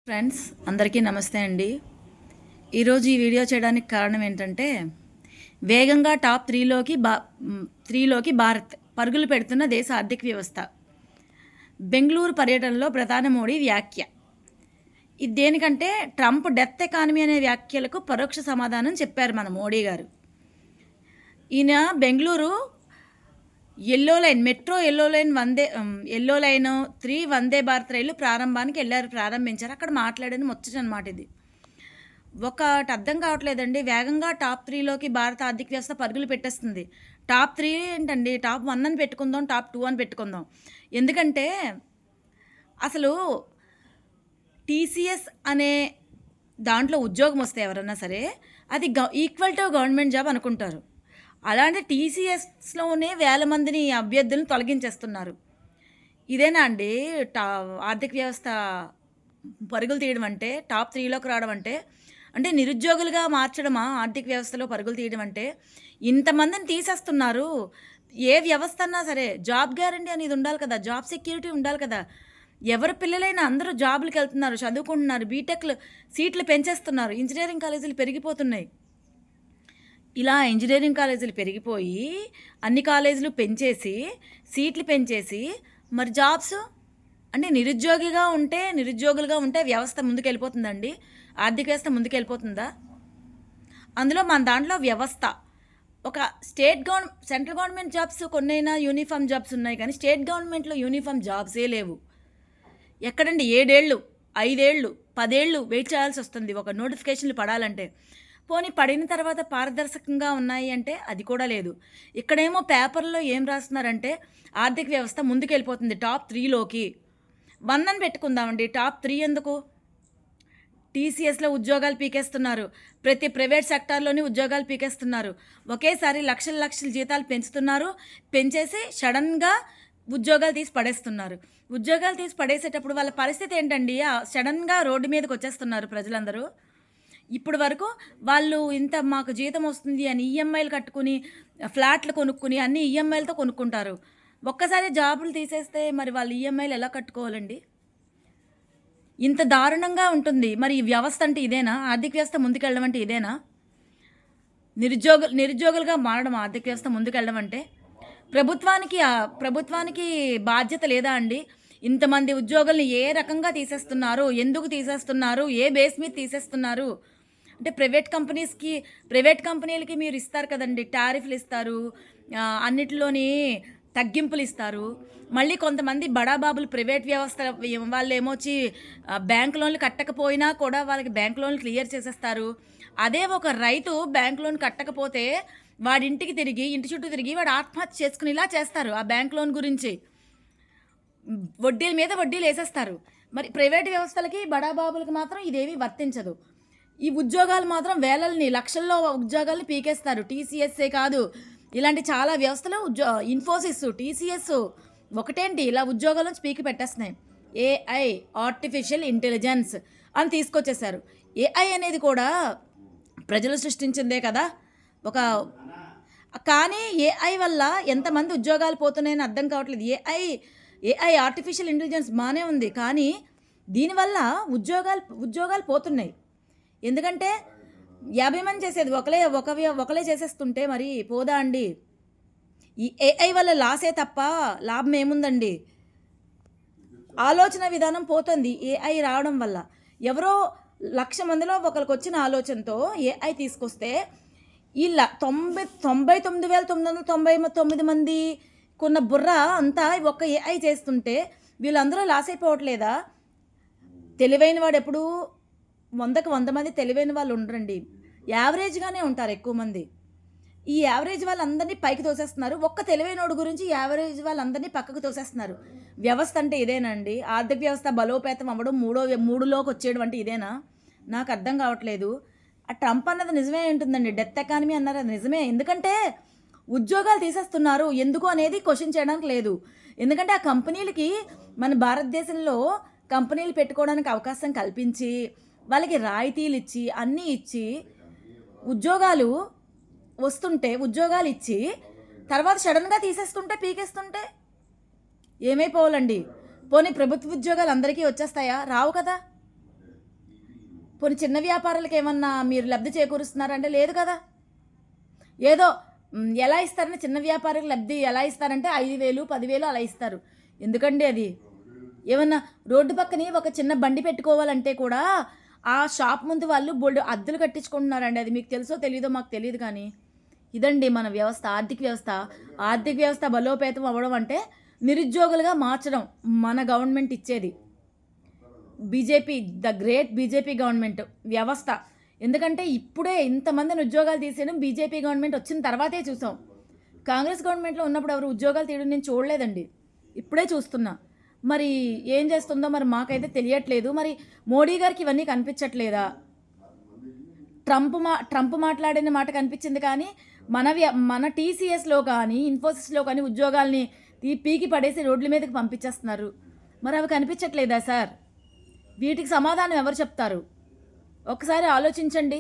Friends అందరికీ నమస్తే అండి. ఈరోజు ఈ వీడియో చేయడానికి కారణం ఏంటంటే వేగంగా టాప్ త్రీలోకి భారత్ పరుగులు పెడుతున్న దేశ ఆర్థిక వ్యవస్థ. బెంగళూరు పర్యటనలో ప్రధాని మోడీ వ్యాఖ్య. ఇది దేనికంటే ట్రంప్ డెత్ ఎకానమీ అనే వ్యాఖ్యలకు పరోక్ష సమాధానం చెప్పారు మన మోడీ గారు. ఈయన Bengaluru metro yellow line 3 Vande Bharat రైలు ప్రారంభించారు. అక్కడ మాట్లాడని ముచ్చట అనమాట ఇది. ఒకటి అర్థం కావట్లేదండి. వేగంగా టాప్ 3లోకి భారత ఆర్థిక వ్యవస్థ పరుగులు పెట్టేస్తుంది. టాప్ 3 ఏంటండి, టాప్ 1 అని పెట్టుకుందాం, టాప్ 2 అని పెట్టుకుందాం. ఎందుకంటే అసలు టీసీఎస్ అనే దాంట్లో ఉద్యోగం వస్తే ఎవరన్నా సరే అది ఈక్వల్ టు గవర్నమెంట్ జాబ్ అనుకుంటారు. అలాంటి టీసీఎస్లోనే వేల మందిని అభ్యర్థులను తొలగించేస్తున్నారు. ఇదేనా అండి ఆర్థిక వ్యవస్థ పరుగులు తీయడం అంటే, టాప్ 3లోకి రావడం అంటే నిరుద్యోగులుగా మార్చడమా ఆర్థిక వ్యవస్థలో పరుగులు తీయడం అంటే? ఇంతమందిని తీసేస్తున్నారు. ఏ వ్యవస్థ అన్నా సరే జాబ్ గ్యారంటీ అనేది ఉండాలి కదా, జాబ్ సెక్యూరిటీ ఉండాలి కదా. ఎవరి పిల్లలైనా అందరూ జాబులకు వెళ్తున్నారు, చదువుకుంటున్నారు, బీటెక్లు సీట్లు పెంచేస్తున్నారు, ఇంజనీరింగ్ కాలేజీలు పెరిగిపోతున్నాయి. ఇలా ఇంజనీరింగ్ కాలేజీలు పెరిగిపోయి అన్ని కాలేజీలు పెంచేసి సీట్లు పెంచేసి మరి జాబ్స్ అంటే నిరుద్యోగులుగా ఉంటే వ్యవస్థ ముందుకెళ్ళిపోతుందండి? ఆర్థిక వ్యవస్థ ముందుకెళ్ళిపోతుందా? అందులో మన దాంట్లో వ్యవస్థ ఒక సెంట్రల్ గవర్నమెంట్ జాబ్స్ కొన్నైనా యూనిఫామ్ జాబ్స్ ఉన్నాయి, కానీ స్టేట్ గవర్నమెంట్లో యూనిఫామ్ జాబ్సే లేవు. ఎక్కడండి 7 ఏళ్ళు 5 ఏళ్ళు 10 ఏళ్ళు వెయిట్ చేయాల్సి వస్తుంది ఒక నోటిఫికేషన్లు పడాలంటే. పోనీ పడిన తర్వాత పారదర్శకంగా ఉన్నాయి అంటే అది కూడా లేదు. ఇక్కడేమో పేపర్లో ఏం రాస్తున్నారంటే ఆర్థిక వ్యవస్థ ముందుకెళ్ళిపోతుంది టాప్ 3లోకి. 1 అని పెట్టుకుందామండి, టాప్ 3 ఎందుకు? టీసీఎస్లో ఉద్యోగాలు పీకేస్తున్నారు, ప్రతి ప్రైవేట్ సెక్టార్లోని ఉద్యోగాలు పీకేస్తున్నారు. ఒకేసారి లక్షల జీతాలు పెంచేసి సడన్గా ఉద్యోగాలు తీసి పడేస్తున్నారు. ఉద్యోగాలు తీసి పడేసేటప్పుడు వాళ్ళ పరిస్థితి ఏంటండి? సడన్గా రోడ్డు మీదకి వచ్చేస్తున్నారు ప్రజలందరూ. ఇప్పుడు వరకు వాళ్ళు మాకు జీతం వస్తుంది అని ఈఎంఐలు కట్టుకుని ఫ్లాట్లు కొనుక్కుని అన్ని ఈఎంఐలతో కొనుక్కుంటారు. ఒక్కసారి జాబులు తీసేస్తే మరి వాళ్ళు ఈఎంఐలు ఎలా కట్టుకోవాలండి? ఇంత దారుణంగా ఉంటుంది. మరి ఈ వ్యవస్థ అంటే ఇదేనా? ఆర్థిక వ్యవస్థ ముందుకెళ్ళడం అంటే ఇదేనా? నిరుద్యోగులుగా మారడం ఆర్థిక వ్యవస్థ ముందుకెళ్ళడం అంటే? ప్రభుత్వానికి బాధ్యత లేదా అండి? ఇంతమంది ఉద్యోగుల్ని ఏ రకంగా తీసేస్తున్నారు, ఎందుకు తీసేస్తున్నారు, ఏ బేస్ మీద తీసేస్తున్నారు అంటే ప్రైవేట్ కంపెనీలకి మీరు ఇస్తారు కదండి, టారిఫ్లు ఇస్తారు, అన్నిటిలోని తగ్గింపులు ఇస్తారు. మళ్ళీ కొంతమంది బడాబాబులు ప్రైవేట్ వ్యవస్థ వాళ్ళు ఏమొచ్చి బ్యాంక్ లోన్లు కట్టకపోయినా కూడా వాళ్ళకి బ్యాంక్ లోన్లు క్లియర్ చేసేస్తారు. అదే ఒక రైతు బ్యాంక్ లోన్ కట్టకపోతే ఇంటి చుట్టూ తిరిగి వాడు ఆత్మహత్య చేసుకునేలా చేస్తారు. ఆ బ్యాంక్ లోన్ గురించి వడ్డీల మీద వడ్డీలు వేసేస్తారు. మరి ప్రైవేట్ వ్యవస్థలకి బడాబాబులకి మాత్రం ఇదేవి వర్తించదు. ఈ ఉద్యోగాలు మాత్రం లక్షల్లో ఉద్యోగాలను పీకేస్తారు. టీసీఎస్ఏ కాదు, ఇలాంటి చాలా వ్యవస్థలు ఇన్ఫోసిస్, టీసీఎస్ ఒకటేంటి ఇలా ఉద్యోగాల నుంచి పీకి పెట్టేస్తున్నాయి. ఏఐ ఆర్టిఫిషియల్ ఇంటెలిజెన్స్ అని తీసుకొచ్చేసారు. ఏఐ అనేది కూడా ప్రజలు సృష్టించిందే కదా. కానీ ఏఐ వల్ల ఎంతమంది ఉద్యోగాలు పోతున్నాయని అర్థం కావట్లేదు. ఏఐ ఆర్టిఫిషియల్ ఇంటెలిజెన్స్ బాగానే ఉంది, కానీ దీనివల్ల ఉద్యోగాలు పోతున్నాయి. ఎందుకంటే 50 మంది చేసేది ఒకలే చేసేస్తుంటే మరి పోదా అండి? ఈ ఏఐ వల్ల లాసే తప్ప లాభం ఏముందండి? ఆలోచన విధానం పోతుంది ఏఐ రావడం వల్ల. ఎవరో 1,00,000 మందిలో ఒకరికి వచ్చిన ఆలోచనతో ఏఐ తీసుకొస్తే ఇలా 99,999 మంది కొన్న బుర్ర అంతా ఒక్క ఏఐ చేస్తుంటే వీళ్ళందరూ లాస్ అయిపోవట్లేదా? తెలివైన వాడు ఎప్పుడు 100కి 100 మంది తెలివైన వాళ్ళు ఉండరండి, యావరేజ్గానే ఉంటారు ఎక్కువ మంది. ఈ యావరేజ్ వాళ్ళందరినీ పైకి తోసేస్తున్నారు. ఒక్క తెలివైనోడు గురించి యావరేజ్ వాళ్ళందరినీ పక్కకు తోసేస్తున్నారు. వ్యవస్థ అంటే ఇదేనండి? ఆర్థిక వ్యవస్థ బలోపేతం అవ్వడం, మూడులోకి వచ్చేయడం అంటే ఇదేనా? నాకు అర్థం కావట్లేదు. ఆ ట్రంప్ అన్నది నిజమే ఉంటుందండి, డెత్ ఎకానమీ అన్నారు, అది నిజమే. ఎందుకంటే ఉద్యోగాలు తీసేస్తున్నారు, ఎందుకు అనేది క్వశ్చన్ చేయడానికి లేదు. ఎందుకంటే ఆ కంపెనీలకి మన భారతదేశంలో కంపెనీలు పెట్టుకోవడానికి అవకాశం కల్పించి వాళ్ళకి రాయితీలు ఇచ్చి అన్నీ ఇచ్చి ఉద్యోగాలు ఇచ్చి తర్వాత సడన్గా తీసేస్తుంటే పీకేస్తుంటే ఏమైపోవాలండి? పోనీ ప్రభుత్వ ఉద్యోగాలు అందరికీ వచ్చేస్తాయా? రావు కదా. పోనీ చిన్న వ్యాపారాలకు ఏమన్నా మీరు లబ్ధి చేకూరుస్తున్నారంటే లేదు కదా. ఏదో ఎలా ఇస్తారంటే చిన్న వ్యాపారులకు లబ్ధి ఎలా ఇస్తారంటే 5,000 10,000 అలా ఇస్తారు. ఎందుకండి అది? ఏమన్నా రోడ్డు పక్కనే ఒక చిన్న బండి పెట్టుకోవాలంటే కూడా ఆ షాప్ ముందు వాళ్ళు బోల్డు అద్దెలు కట్టించుకుంటున్నారండి. అది మీకు తెలుసో తెలీదో మాకు తెలియదు కానీ ఇదండి మన వ్యవస్థ, ఆర్థిక వ్యవస్థ. ఆర్థిక వ్యవస్థ బలోపేతం అవ్వడం అంటే నిరుద్యోగులుగా మార్చడం మన గవర్నమెంట్ ఇచ్చేది. BJP, the great BJP government వ్యవస్థ. ఎందుకంటే ఇప్పుడే ఇంతమందిని ఉద్యోగాలు తీసేయడం బీజేపీ గవర్నమెంట్ వచ్చిన తర్వాతే చూసాం. కాంగ్రెస్ గవర్నమెంట్లో ఉన్నప్పుడు ఎవరు ఉద్యోగాలు తీయడం నేను చూడలేదండి, ఇప్పుడే చూస్తున్నా. మరి ఏం చేస్తుందో మరి మాకైతే తెలియట్లేదు. మరి మోడీ గారికి ఇవన్నీ కనిపించట్లేదా? ట్రంప్ మాట్లాడిన మాట కనిపించింది కానీ మన టీసీఎస్లో కానీ ఇన్ఫోసిస్లో కానీ ఉద్యోగాల్ని పీకి పడేసి రోడ్ల మీదకి పంపించేస్తున్నారు. మరి అవి కనిపించట్లేదా సార్? వీటికి సమాధానం ఎవరు చెప్తారు? ఒకసారి ఆలోచించండి.